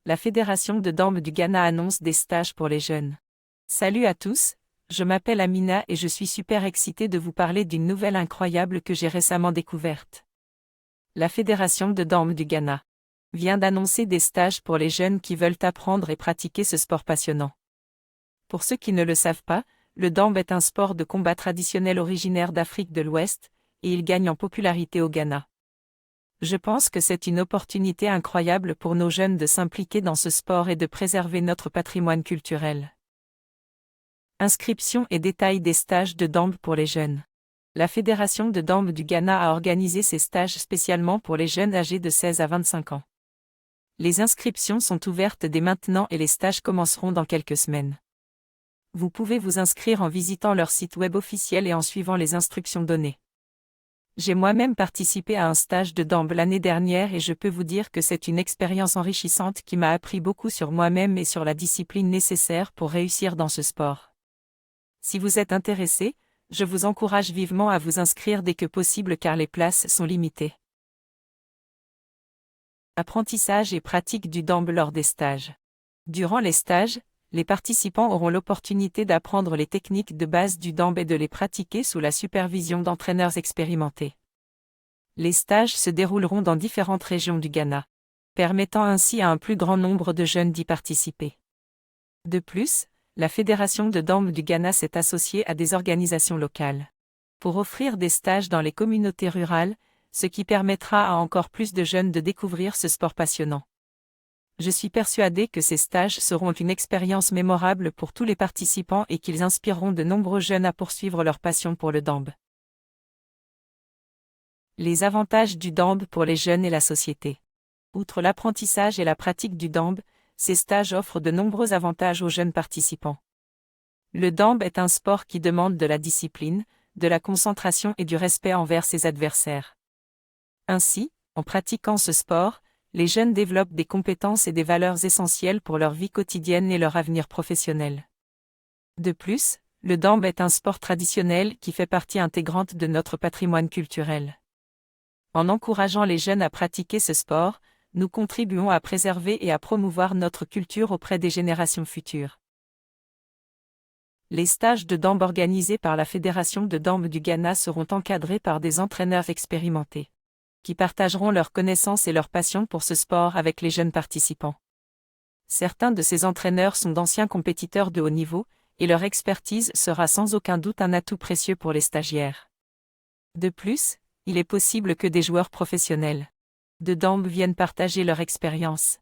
la Fédération de Dambe du Ghana annonce des stages pour les jeunes. Salut à tous, je m'appelle Amina et je suis super excitée de vous parler d'une nouvelle incroyable que j'ai récemment découverte. La Fédération de Dambe du Ghana vient d'annoncer des stages pour les jeunes qui veulent apprendre et pratiquer ce sport passionnant. Pour ceux qui ne le savent pas, le dambe est un sport de combat traditionnel originaire d'Afrique de l'Ouest, et il gagne en popularité au Ghana. Je pense que c'est une opportunité incroyable pour nos jeunes de s'impliquer dans ce sport et de préserver notre patrimoine culturel. Inscription et détails des stages de dambe pour les jeunes. La Fédération de Dambe du Ghana a organisé ces stages spécialement pour les jeunes âgés de 16 à 25 ans. Les inscriptions sont ouvertes dès maintenant et les stages commenceront dans quelques semaines. Vous pouvez vous inscrire en visitant leur site web officiel et en suivant les instructions données. J'ai moi-même participé à un stage de dambe l'année dernière et je peux vous dire que c'est une expérience enrichissante qui m'a appris beaucoup sur moi-même et sur la discipline nécessaire pour réussir dans ce sport. Si vous êtes intéressé, je vous encourage vivement à vous inscrire dès que possible car les places sont limitées. Apprentissage et pratique du dambe lors des stages. Durant les stages, les participants auront l'opportunité d'apprendre les techniques de base du dambe et de les pratiquer sous la supervision d'entraîneurs expérimentés. Les stages se dérouleront dans différentes régions du Ghana, permettant ainsi à un plus grand nombre de jeunes d'y participer. De plus, la Fédération de Dambe du Ghana s'est associée à des organisations locales pour offrir des stages dans les communautés rurales, ce qui permettra à encore plus de jeunes de découvrir ce sport passionnant. Je suis persuadée que ces stages seront une expérience mémorable pour tous les participants et qu'ils inspireront de nombreux jeunes à poursuivre leur passion pour le dambe. Les avantages du dambe pour les jeunes et la société. Outre l'apprentissage et la pratique du dambe, ces stages offrent de nombreux avantages aux jeunes participants. Le dambe est un sport qui demande de la discipline, de la concentration et du respect envers ses adversaires. Ainsi, en pratiquant ce sport, les jeunes développent des compétences et des valeurs essentielles pour leur vie quotidienne et leur avenir professionnel. De plus, le dambe est un sport traditionnel qui fait partie intégrante de notre patrimoine culturel. En encourageant les jeunes à pratiquer ce sport, nous contribuons à préserver et à promouvoir notre culture auprès des générations futures. Les stages de dambe organisés par la Fédération de Dambe du Ghana seront encadrés par des entraîneurs expérimentés, qui partageront leurs connaissances et leur passion pour ce sport avec les jeunes participants. Certains de ces entraîneurs sont d'anciens compétiteurs de haut niveau, et leur expertise sera sans aucun doute un atout précieux pour les stagiaires. De plus, il est possible que des joueurs professionnels de dambe viennent partager leur expérience.